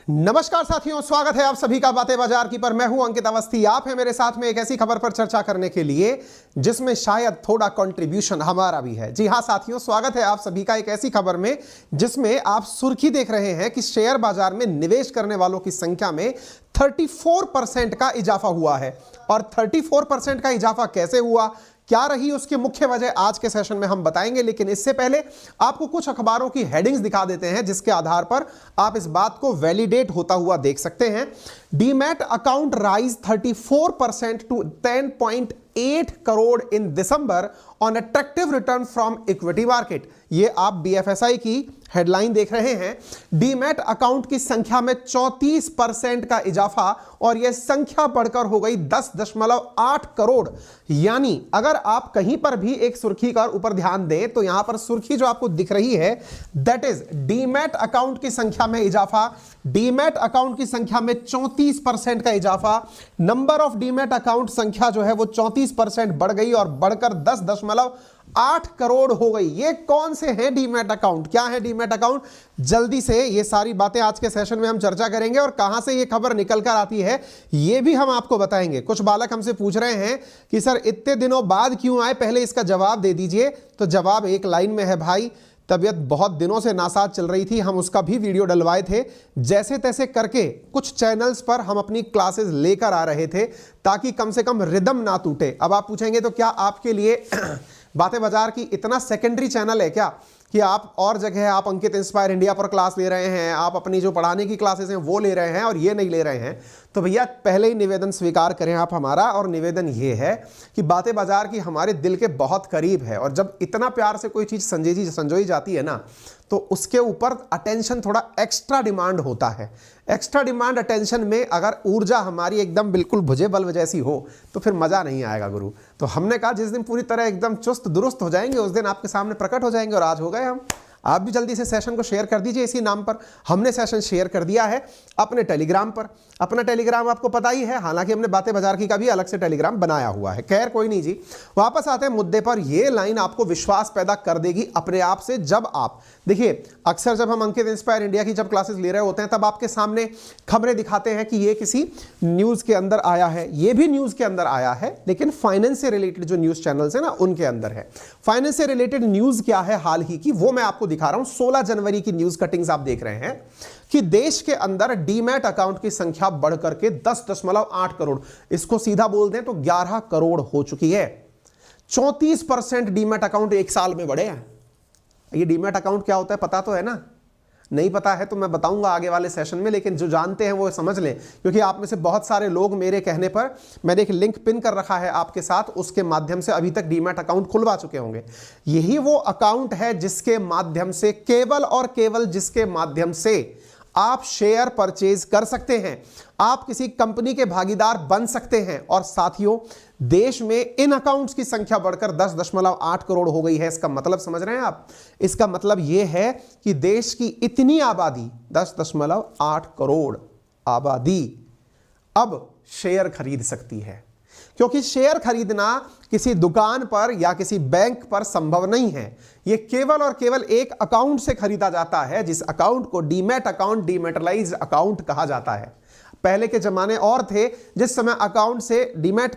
नमस्कार साथियों, स्वागत है आप सभी का बातें बाजार की पर। मैं हूं अंकित अवस्थी। आप हैं मेरे साथ में एक ऐसी खबर पर चर्चा करने के लिए जिसमें शायद थोड़ा कंट्रीब्यूशन हमारा भी है। जी हां साथियों, स्वागत है आप सभी का एक ऐसी खबर में जिसमें आप सुर्खी देख रहे हैं कि शेयर बाजार में निवेश करने वालों की संख्या में 34% का इजाफा हुआ है। और 34% का इजाफा कैसे हुआ, क्या रही उसकी मुख्य वजह, आज के सेशन में हम बताएंगे। लेकिन इससे पहले आपको कुछ अखबारों की हेडिंग्स दिखा देते हैं जिसके आधार पर आप इस बात को वैलिडेट होता हुआ देख सकते हैं। Demat account rise 34% to 10.8 crore in December on attractive return from equity market. ये आप बीएफएसआई की हेडलाइन देख रहे हैं। डीमैट अकाउंट की संख्या में 34% का इजाफा और यह संख्या बढ़कर हो गई 10.8 करोड़। यानी अगर आप कहीं पर भी एक सुर्खी का ऊपर ध्यान दें तो यहां पर सुर्खी जो आपको दिख रही है दैट इज डीमैट अकाउंट की संख्या में इजाफा। डीमैट अकाउंट की संख्या में 34% का इजाफा। नंबर ऑफ डीमैट अकाउंट संख्या जो है वो 34% बढ़ गई और बढ़कर 10.8 करोड़ हो गई। ये कौन से हैं डीमैट अकाउंट, क्या है डीमैट अकाउंट, जल्दी से ये सारी बातें आज के सेशन में हम चर्चा करेंगे। और कहां से ये खबर निकल कर आती है ये भी हम आपको बताएंगे। कुछ बालक हमसे पूछ रहे हैं कि सर इतने दिनों बाद क्यों आए, पहले इसका जवाब दे दीजिए। तो जवाब एक लाइन में है भाई, तबीयत बहुत दिनों से नासाज चल रही थी, हम उसका भी वीडियो डलवाए थे। जैसे तैसे करके कुछ चैनल्स पर हम अपनी क्लासेस लेकर आ रहे थे ताकि कम से कम रिदम ना टूटे। अब आप पूछेंगे तो क्या आपके लिए बातें बाजार की इतना सेकेंडरी चैनल है क्या कि आप और जगह आप अंकित इंस्पायर इंडिया पर क्लास ले रहे हैं, आप अपनी जो पढ़ाने की क्लासेस हैं वो ले रहे हैं और ये नहीं ले रहे हैं? तो भैया पहले ही निवेदन स्वीकार करें आप हमारा। और निवेदन ये है कि बातें बाजार की हमारे दिल के बहुत करीब है और जब इतना प्यार से कोई चीज़ संजोई जाती है ना तो उसके ऊपर अटेंशन थोड़ा एक्स्ट्रा डिमांड होता है। एक्स्ट्रा डिमांड अटेंशन में अगर ऊर्जा हमारी एकदम बिल्कुल भुजे बल्ब जैसी हो तो फिर मज़ा नहीं आएगा गुरु। तो हमने कहा जिस दिन पूरी तरह एकदम चुस्त दुरुस्त हो जाएंगे उस दिन आपके सामने प्रकट हो जाएंगे। और आज हो गए हम। आप भी जल्दी से सेशन को शेयर कर दीजिए इसी नाम पर। हमने सेशन शेयर कर दिया है अपने टेलीग्राम पर। अपना टेलीग्राम आपको पता ही है, हालांकि हमने बातें बाजार की का भी अलग से टेलीग्राम बनाया हुआ है। खैर कोई नहीं जी, वापस आते हैं मुद्दे पर। यह लाइन आपको विश्वास पैदा कर देगी अपने आप से। जब आप देखिए, अक्सर जब हम अंकित इंस्पायर इंडिया की जब क्लासेस ले रहे होते हैं तब आपके सामने खबरें दिखाते हैं कि ये किसी न्यूज़ के अंदर आया है, ये भी न्यूज़ के अंदर आया है, लेकिन फाइनेंस से रिलेटेड जो न्यूज़ चैनल्स हैं ना उनके अंदर है। फाइनेंस से रिलेटेड न्यूज़ क्या है हाल ही की, वो मैं आपको दिखा रहा हूं। 16 जनवरी की न्यूज़ कटिंग्स आप देख रहे हैं कि देश के अंदर डीमैट अकाउंट की संख्या बढ़कर के 10.8 करोड़, इसको सीधा बोल दें तो 11 करोड़ हो चुकी है। 34% डीमैट अकाउंट एक साल में बढ़े हैं। ये डीमैट अकाउंट क्या होता है पता तो है ना? नहीं पता है तो मैं बताऊंगा आगे वाले सेशन में, लेकिन जो जानते हैं वो समझ लें, क्योंकि आप में से बहुत सारे लोग मेरे कहने पर, मैंने एक लिंक पिन कर रखा है आपके साथ, उसके माध्यम से अभी तक डीमैट अकाउंट खुलवा चुके होंगे। यही वो अकाउंट है जिसके माध्यम से, केवल और केवल जिसके माध्यम से आप शेयर परचेज कर सकते हैं, आप किसी कंपनी के भागीदार बन सकते हैं। और साथियों, देश में इन अकाउंट्स की संख्या बढ़कर 10.8 करोड़ हो गई है। इसका मतलब समझ रहे हैं आप? इसका मतलब यह है कि देश की इतनी आबादी, 10.8 करोड़ आबादी अब शेयर खरीद सकती है। क्योंकि शेयर खरीदना किसी दुकान पर या किसी बैंक पर संभव नहीं है। यह केवल और केवल एक अकाउंट से खरीदा जाता है, जिस अकाउंट को डीमैट अकाउंट, डीमैटलाइज्ड अकाउंट कहा जाता है। पहले के जमाने और थे जिस समय अकाउंट से डीमैट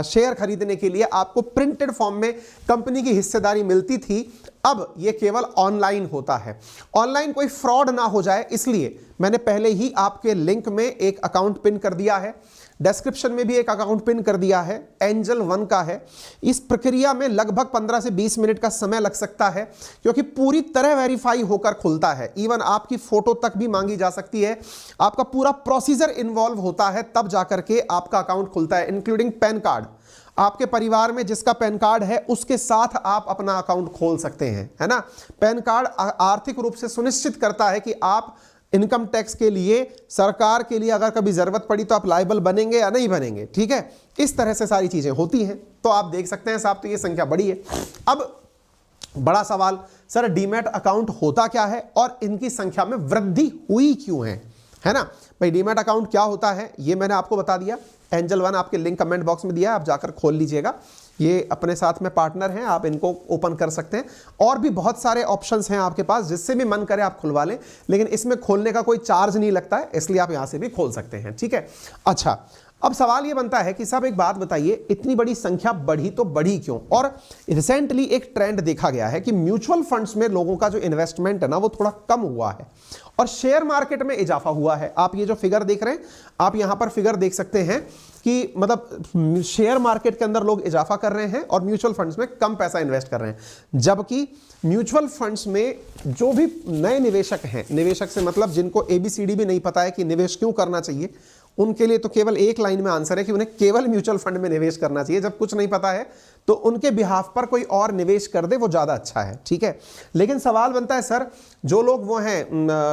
शेयर खरीदने के लिए आपको प्रिंटेड फॉर्म में कंपनी की हिस्सेदारी मिलती थी। अब यह केवल ऑनलाइन होता है। ऑनलाइन कोई फ्रॉड ना हो जाए इसलिए मैंने पहले ही आपके लिंक में एक अकाउंट पिन कर दिया है, डिस्क्रिप्शन में भी एक अकाउंट पिन कर दिया है, एंजल वन का है। इस प्रक्रिया में लगभग 15 से 20 मिनट का समय लग सकता है क्योंकि पूरी तरह वेरीफाई होकर खुलता है। इवन आपकी फोटो तक भी मांगी जा सकती है, आपका पूरा प्रोसीजर इन्वॉल्व होता है, तब जाकर के आपका अकाउंट खुलता है, इंक्लूडिंग पैन कार्ड। आपके परिवार में जिसका पैन कार्ड है उसके साथ आप अपना अकाउंट खोल सकते हैं, है ना। पैन कार्ड आर्थिक रूप से सुनिश्चित करता है कि आप इनकम टैक्स के लिए, सरकार के लिए अगर कभी जरूरत पड़ी तो आप लायबल बनेंगे या नहीं बनेंगे, ठीक है। इस तरह से सारी चीजें होती हैं। तो आप देख सकते हैं साहब, तो ये संख्या बड़ी है। अब बड़ा सवाल, सर डीमैट अकाउंट होता क्या है और इनकी संख्या में वृद्धि हुई क्यों है? है ना भाई। डीमैट अकाउंट क्या होता है ये मैंने आपको बता दिया। एंजल वन आपके लिंक कमेंट बॉक्स में दिया है, आप जाकर खोल लीजिएगा। ये अपने साथ में पार्टनर हैं, आप इनको ओपन कर सकते हैं। और भी बहुत सारे ऑप्शंस हैं आपके पास, जिससे भी मन करे आप खुलवा लें, लेकिन इसमें खोलने का कोई चार्ज नहीं लगता है, इसलिए आप यहां से भी खोल सकते हैं। ठीक है, अच्छा अब सवाल ये बनता है कि साहब एक बात बताइए, इतनी बड़ी संख्या बढ़ी तो बढ़ी क्यों? और रिसेंटली एक ट्रेंड देखा गया है कि म्यूचुअल फंड्स में लोगों का जो इन्वेस्टमेंट है ना वो थोड़ा कम हुआ है और शेयर मार्केट में इजाफा हुआ है। आप ये जो फिगर देख रहे हैं, आप यहां पर फिगर देख सकते हैं कि मतलब शेयर मार्केट के अंदर लोग इजाफा कर रहे हैं और म्यूचुअल फंड्स में कम पैसा इन्वेस्ट कर रहे हैं। जबकि म्यूचुअल फंड्स में जो भी नए निवेशक हैं, निवेशक से मतलब जिनको ABCD भी नहीं पता है कि निवेश क्यों करना चाहिए, उनके लिए तो केवल एक लाइन में आंसर है कि उन्हें केवल म्यूचुअल फंड में निवेश करना चाहिए। जब कुछ नहीं पता है तो उनके बिहाफ पर कोई और निवेश कर दे, वो ज़्यादा अच्छा है। ठीक है, लेकिन सवाल बनता है सर जो लोग वो हैं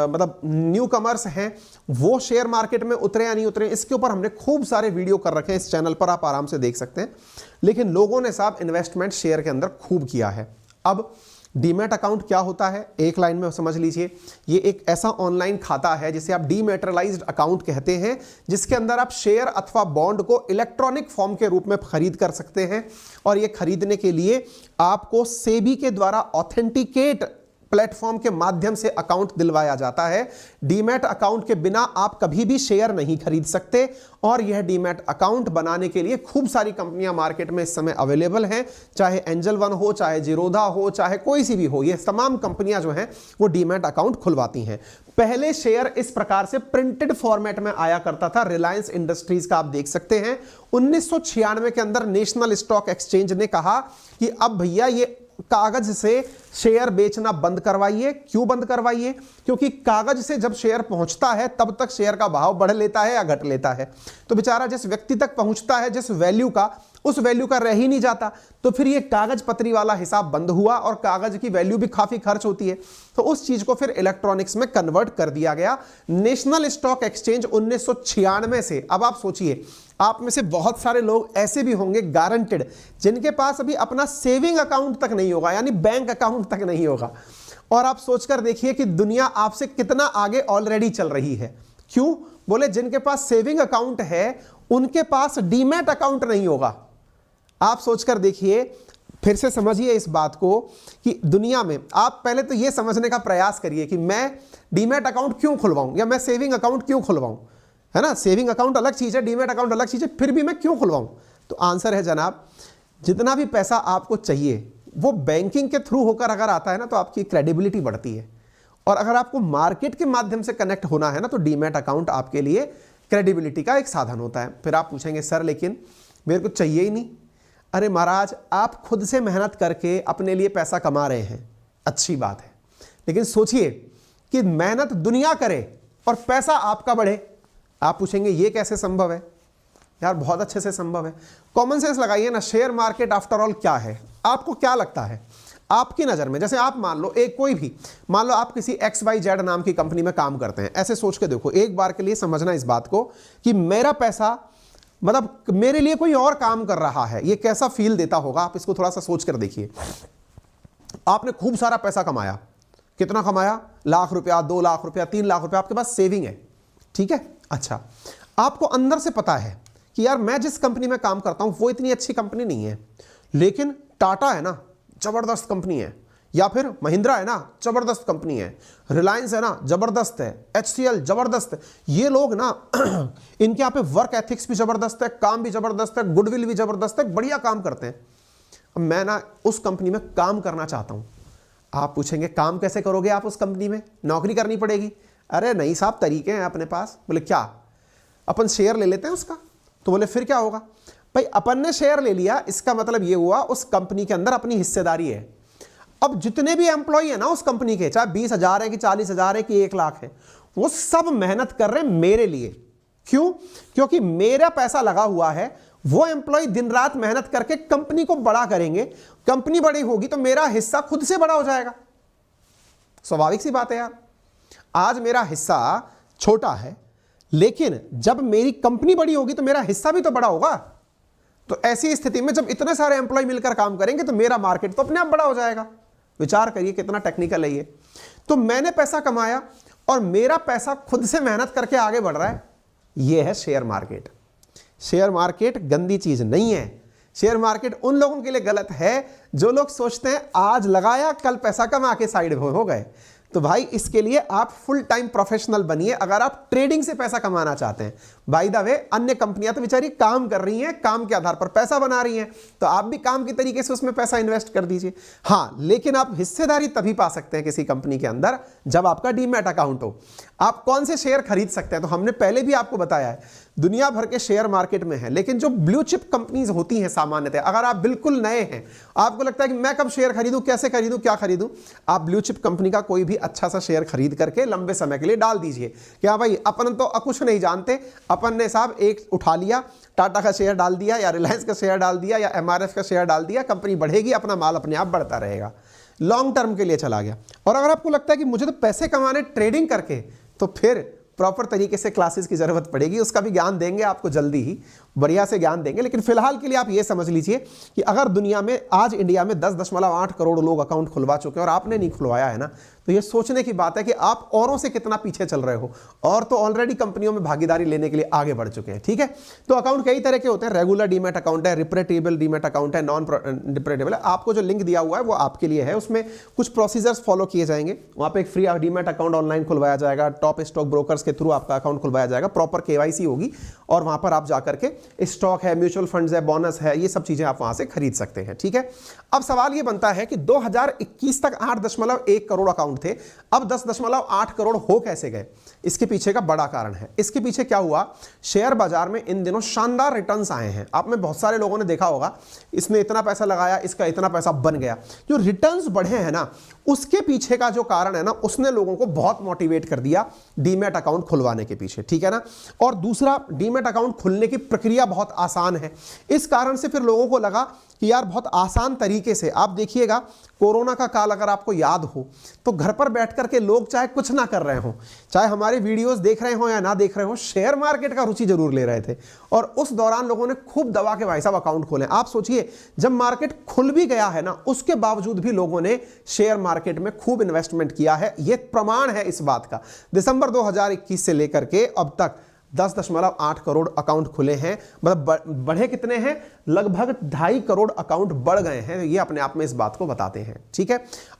मतलब न्यू कमर्स हैं, वो शेयर मार्केट में उतरे या नहीं उतरे, इसके ऊपर हमने खूब सारे वीडियो कर रखे हैं इस चैनल पर, आप आराम से देख सकते हैं। लेकिन लोगों ने साहब इन्वेस्टमेंट शेयर के अंदर खूब किया है। अब डीमैट अकाउंट क्या होता है एक लाइन में समझ लीजिए। ये एक ऐसा ऑनलाइन खाता है जिसे आप डीमैटेरियलाइज्ड अकाउंट कहते हैं, जिसके अंदर आप शेयर अथवा बॉन्ड को इलेक्ट्रॉनिक फॉर्म के रूप में खरीद कर सकते हैं। और ये खरीदने के लिए आपको सेबी के द्वारा ऑथेंटिकेट प्लेटफॉर्म के माध्यम से अकाउंट दिलवाया जाता है। डीमैट अकाउंट के बिना आप कभी भी शेयर नहीं खरीद सकते। और यह डीमैट अकाउंट बनाने के लिए खूब सारी कंपनियां मार्केट में इस समय अवेलेबल हैं, चाहे एंजल वन हो, चाहे जीरोधा हो, चाहे कोई सी भी हो, ये तमाम कंपनियां जो हैं वो डीमैट अकाउंट खुलवाती हैं। पहले शेयर इस प्रकार से प्रिंटेड फॉर्मेट में आया करता था। रिलायंस इंडस्ट्रीज का आप देख सकते हैं 1996 के अंदर नेशनल स्टॉक एक्सचेंज ने कहा कि अब भैया ये कागज से शेयर बेचना बंद करवाइए। क्यों बंद करवाइए? क्योंकि कागज से जब शेयर पहुंचता है तब तक शेयर का भाव बढ़ लेता है या घट लेता है। तो बेचारा जिस व्यक्ति तक पहुंचता है जिस वैल्यू का, उस वैल्यू का रह ही नहीं जाता। तो फिर ये कागज पत्री वाला हिसाब बंद हुआ और कागज की वैल्यू भी काफी खर्च होती है। तो उस चीज को फिर इलेक्ट्रॉनिक्स में कन्वर्ट कर दिया गया। नेशनल स्टॉक एक्सचेंज 1996 से। अब आप सोचिए, आप में से बहुत सारे लोग ऐसे भी होंगे गारंटेड, जिनके पास अभी अपना सेविंग अकाउंट तक नहीं होगा, यानी बैंक अकाउंट तक नहीं होगा। और आप सोचकर देखिए कि दुनिया आपसे कितना आगे ऑलरेडी चल रही है। क्यों? बोले जिनके पास सेविंग अकाउंट है उनके पास डीमैट अकाउंट नहीं होगा। आप सोचकर देखिए, फिर से समझिए इस बात को कि दुनिया में आप पहले तो यह समझने का प्रयास करिए कि मैं डीमैट अकाउंट क्यों खुलवाऊं या मैं सेविंग अकाउंट क्यों खुलवाऊं, है ना। सेविंग अकाउंट अलग चीज है, डीमैट अकाउंट अलग चीज है, फिर भी मैं क्यों खुलवाऊं? तो आंसर है जनाब, जितना भी पैसा आपको चाहिए वो बैंकिंग के थ्रू होकर अगर आता है ना तो आपकी क्रेडिबिलिटी बढ़ती है। और अगर आपको मार्केट के माध्यम से कनेक्ट होना है ना तो डीमैट अकाउंट आपके लिए क्रेडिबिलिटी का एक साधन होता है। फिर आप पूछेंगे सर लेकिन मेरे को चाहिए ही नहीं। अरे महाराज, आप खुद से मेहनत करके अपने लिए पैसा कमा रहे हैं, अच्छी बात है, लेकिन सोचिए कि मेहनत दुनिया करे और पैसा आपका बढ़े। आप पूछेंगे ये कैसे संभव है? यार बहुत अच्छे से संभव है। कॉमन सेंस लगाइए ना। शेयर मार्केट आफ्टर ऑल क्या है? आपको क्या लगता है आपकी नज़र में? जैसे आप मान लो मान लो आप किसी XYZ नाम की कंपनी में काम करते हैं। ऐसे सोच के देखो, एक बार के लिए समझना इस बात को कि मेरा पैसा मतलब मेरे लिए कोई और काम कर रहा है, ये कैसा फील देता होगा? आप इसको थोड़ा सा सोच कर देखिए। आपने खूब सारा पैसा कमाया। कितना कमाया? लाख रुपया, 2 लाख रुपया, 3 लाख रुपया आपके पास सेविंग है, ठीक है। अच्छा, आपको अंदर से पता है कि यार मैं जिस कंपनी में काम करता हूं वो इतनी अच्छी कंपनी नहीं है, लेकिन टाटा है ना, जबरदस्त कंपनी है, या फिर महिंद्रा है ना, जबरदस्त कंपनी है, रिलायंस है ना, जबरदस्त है, HCL जबरदस्त है। ये लोग ना इनके यहाँ पे वर्क एथिक्स भी जबरदस्त है, काम भी जबरदस्त है, गुडविल भी जबरदस्त है, बढ़िया काम करते हैं। अब मैं ना उस कंपनी में काम करना चाहता हूँ। आप पूछेंगे काम कैसे करोगे? आप उस कंपनी में नौकरी करनी पड़ेगी। अरे नहीं साहब, तरीके हैं अपने पास। बोले क्या? अपन शेयर ले लेते हैं उसका। तो बोले फिर क्या होगा? भाई अपन ने शेयर ले लिया, इसका मतलब ये हुआ उस कंपनी के अंदर अपनी हिस्सेदारी है। अब जितने भी एम्प्लॉई है ना उस कंपनी के, चाहे 20,000 है कि 40,000 है कि 1 लाख है, वो सब मेहनत कर रहे हैं मेरे लिए। क्यों? क्योंकि मेरा पैसा लगा हुआ है। वो एम्प्लॉय दिन रात मेहनत करके कंपनी को बड़ा करेंगे। कंपनी बड़ी होगी तो मेरा हिस्सा खुद से बड़ा हो जाएगा। स्वाभाविक सी बात है यार। आज मेरा हिस्सा छोटा है, लेकिन जब मेरी कंपनी बड़ी होगी तो मेरा हिस्सा भी तो बड़ा होगा। तो ऐसी स्थिति में जब इतने सारे एम्प्लॉय मिलकर काम करेंगे तो मेरा मार्केट तो अपने आप बड़ा हो जाएगा। विचार करिए कितना टेक्निकल है ये। तो मैंने पैसा कमाया और मेरा पैसा खुद से मेहनत करके आगे बढ़ रहा है। यह है शेयर मार्केट। शेयर मार्केट गंदी चीज नहीं है। शेयर मार्केट उन लोगों के लिए गलत है जो लोग सोचते हैं आज लगाया कल पैसा कमा के साइड हो गए। तो भाई इसके लिए आप फुल टाइम प्रोफेशनल बनिए अगर आप ट्रेडिंग से पैसा कमाना चाहते हैं। बाय द वे अन्य कंपनियां तो बेचारी काम कर रही हैं, काम के आधार पर पैसा बना रही हैं, तो आप भी काम के तरीके से उसमें पैसा इन्वेस्ट कर दीजिए। हाँ, लेकिन आप हिस्सेदारी तभी पा सकते हैं किसी कंपनी के अंदर जब आपका डीमैट अकाउंट हो। आप कौन से शेयर खरीद सकते हैं तो हमने पहले भी आपको बताया है, दुनिया भर के शेयर मार्केट में है, लेकिन जो ब्लू चिप कंपनीज होती हैं सामान्यतः, अगर आप बिल्कुल नए हैं, आपको लगता है कि मैं कब शेयर खरीदूं, कैसे खरीदूं, क्या खरीदूं, आप ब्लू चिप कंपनी का कोई भी अच्छा सा शेयर खरीद करके लंबे समय के लिए डाल दीजिए। क्या भाई, अपन तो कुछ नहीं जानते, अपन ने साहब एक उठा लिया, टाटा का शेयर डाल दिया या रिलायंस का शेयर डाल दिया या एमआरएफ का शेयर डाल दिया, कंपनी बढ़ेगी, अपना माल अपने आप बढ़ता रहेगा, लॉन्ग टर्म के लिए चला गया। और अगर आपको लगता है कि मुझे तो पैसे कमाने ट्रेडिंग करके, तो फिर प्रॉपर तरीके से क्लासेस की जरूरत पड़ेगी, उसका भी ज्ञान देंगे आपको, जल्दी ही बढ़िया से ज्ञान देंगे। लेकिन फिलहाल के लिए आप ये समझ लीजिए कि अगर दुनिया में आज इंडिया में 10.8 करोड़ लोग अकाउंट खुलवा चुके हैं और आपने नहीं खुलवाया है ना, तो ये सोचने की बात है कि आप औरों से कितना पीछे चल रहे हो। और तो ऑलरेडी कंपनियों में भागीदारी लेने के लिए आगे बढ़ चुके हैं। ठीक है, तो अकाउंट कई तरह के होते हैं, रेगुलर डीमैट अकाउंट है, रिपरेटेबल डीमैट अकाउंट है, नॉन रिपरेटेबल है। आपको जो लिंक दिया हुआ है वो आपके लिए है, उसमें कुछ प्रोसीजर्स फॉलो किए जाएंगे। वहाँ पे एक फ्री डीमैट अकाउंट ऑनलाइन खुलवाया जाएगा, टॉप स्टॉक ब्रोकर्स के थ्रू आपका अकाउंट खुलवाया जाएगा, प्रॉपर KYC होगी और वहाँ पर आप जाकर के स्टॉक है, म्यूचुअल फंड्स है, बोनस है, ये सब चीजें आप वहां से खरीद सकते हैं। ठीक है, अब सवाल ये बनता है कि 2021 तक 8.1 करोड़ अकाउंट थे, अब 10.8 करोड़ हो कैसे गए? इसके पीछे का बड़ा कारण है। इसके पीछे क्या हुआ, शेयर बाजार में इन दिनों शानदार रिटर्न्स आए हैं। आप में बहुत सारे लोगों ने देखा होगा, इसने इतना पैसा लगाया, इसका इतना पैसा बन गया। जो रिटर्न्स बढ़े हैं ना, उसके पीछे का जो कारण है ना, उसने लोगों को बहुत मोटिवेट कर दिया डीमैट अकाउंट खुलवाने के पीछे। ठीक है ना, और दूसरा, डीमैट अकाउंट खुलने की प्रक्रिया बहुत आसान है। इस कारण से फिर लोगों को लगा कि यार बहुत आसान तरीके से, आप देखिएगा कोरोना का काल अगर आपको याद हो, तो घर पर बैठ करके लोग चाहे कुछ ना कर रहे हो, चाहे हमारे वीडियोस देख रहे हो या ना देख रहे हो, शेयर मार्केट का रुचि जरूर ले रहे थे। और उस दौरान लोगों ने खूब दबा के भाई साहब अकाउंट खोले। आप सोचिए, जब मार्केट खुल भी गया है ना, उसके बावजूद भी लोगों ने शेयर मार्केट में खूब इन्वेस्टमेंट किया है। यह प्रमाण है इस बात का। दिसंबर 2021 से लेकर के अब तक 10.8 करोड़ अकाउंट खुले हैं। मतलब बढ़े कितने हैं, लगभग 2.5 करोड़ अकाउंट बढ़ गए हैं। ये अपने आप में इस बात को बताते हैं। ठीक है,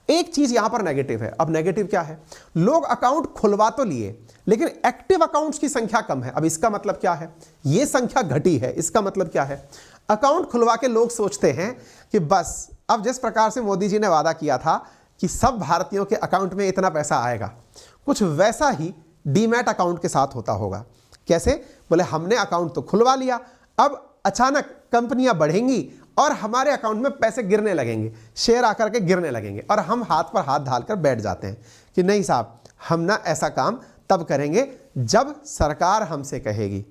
एक चीज यहां पर नेगेटिव है। अब नेगेटिव क्या है, लोग अकाउंट खुलवा तो लिए, लेकिन एक्टिव अकाउंट्स की संख्या कम है। अब इसका मतलब क्या है, ये संख्या घटी है। इसका मतलब क्या है, अकाउंट खुलवा के लोग सोचते हैं कि बस अब जिस प्रकार से मोदी जी ने वादा किया था कि सब भारतीयों के अकाउंट में इतना पैसा आएगा, कुछ वैसा ही डीमैट अकाउंट के साथ होता होगा। कैसे, बोले हमने अकाउंट तो खुलवा लिया, अब अचानक कंपनियां बढ़ेंगी और हमारे अकाउंट में पैसे गिरने लगेंगे, शेयर आकर के गिरने लगेंगे, और हम हाथ पर हाथ डालकर बैठ जाते हैं कि नहीं साहब, हम ना ऐसा काम तब करेंगे जब सरकार हमसे कहेगी।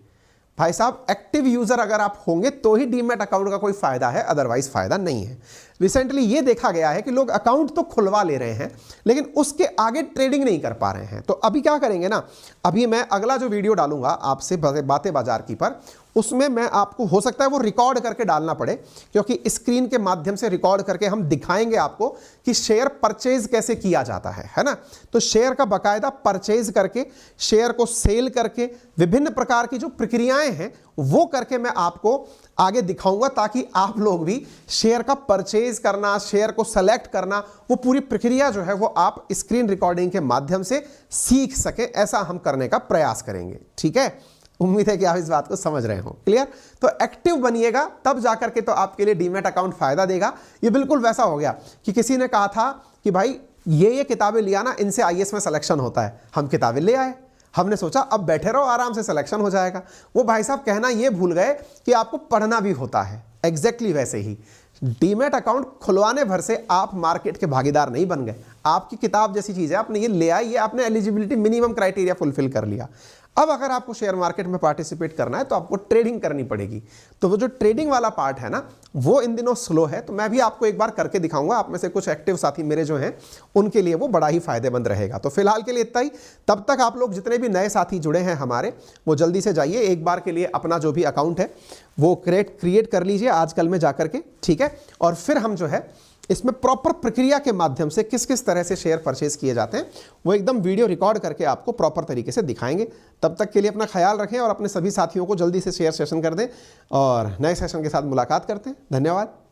भाई साहब, एक्टिव यूजर अगर आप होंगे तो ही डीमैट अकाउंट का कोई फायदा है, अदरवाइज फायदा नहीं है। रिसेंटली ये देखा गया है कि लोग अकाउंट तो खुलवा ले रहे हैं, लेकिन उसके आगे ट्रेडिंग नहीं कर पा रहे हैं। तो अभी क्या करेंगे ना, अभी मैं अगला जो वीडियो डालूंगा आपसे बातें बाजार की पर, उसमें मैं आपको, हो सकता है वो रिकॉर्ड करके डालना पड़े, क्योंकि स्क्रीन के माध्यम से रिकॉर्ड करके हम दिखाएंगे आपको कि शेयर परचेज कैसे किया जाता है ना। तो शेयर का बाकायदा परचेज करके, शेयर को सेल करके, विभिन्न प्रकार की जो प्रक्रियाएं हैं वो करके मैं आपको आगे दिखाऊंगा, ताकि आप लोग भी शेयर का परचेज करना, शेयर को सेलेक्ट करना, वो पूरी प्रक्रिया जो है वो आप स्क्रीन रिकॉर्डिंग के माध्यम से सीख सके। ऐसा हम करने का प्रयास करेंगे। ठीक है, उम्मीद है कि आप इस बात को समझ रहे हो। क्लियर, तो एक्टिव बनिएगा, तब जाकर के तो आपके लिए डीमैट अकाउंट फायदा देगा। ये बिल्कुल वैसा हो गया कि किसी ने कहा था कि भाई ये किताबें लिया ना, इनसे IAS में सिलेक्शन होता है। हम किताबें ले आए, हमने सोचा अब बैठे रहो, आराम से सिलेक्शन हो जाएगा। वो भाई साहब कहना ये भूल गए कि आपको पढ़ना भी होता है। एग्जैक्टली वैसे ही डीमैट अकाउंट खुलवाने भर से आप मार्केट के भागीदार नहीं बन गए। आपकी किताब जैसी चीज है, आपने ये ले आई, ये आपने एलिजिबिलिटी मिनिमम क्राइटेरिया फुलफिल कर लिया। अब अगर आपको शेयर मार्केट में पार्टिसिपेट करना है तो आपको ट्रेडिंग करनी पड़ेगी। तो वो जो ट्रेडिंग वाला पार्ट है ना, वो इन दिनों स्लो है। तो मैं भी आपको एक बार करके दिखाऊंगा। आप में से कुछ एक्टिव साथी मेरे जो हैं, उनके लिए वो बड़ा ही फायदेमंद रहेगा। तो फिलहाल के लिए इतना ही। तब तक आप लोग जितने भी नए साथी जुड़े हैं हमारे, वो जल्दी से जाइए, एक बार के लिए अपना जो भी अकाउंट है वो क्रिएट कर लीजिए आजकल में जाकर के। ठीक है, और फिर हम जो है इसमें प्रॉपर प्रक्रिया के माध्यम से किस किस तरह से शेयर परचेज किए जाते हैं वो एकदम वीडियो रिकॉर्ड करके आपको प्रॉपर तरीके से दिखाएंगे। तब तक के लिए अपना ख्याल रखें और अपने सभी साथियों को जल्दी से शेयर सेशन कर दें और नए सेशन के साथ मुलाकात करते हैं। धन्यवाद।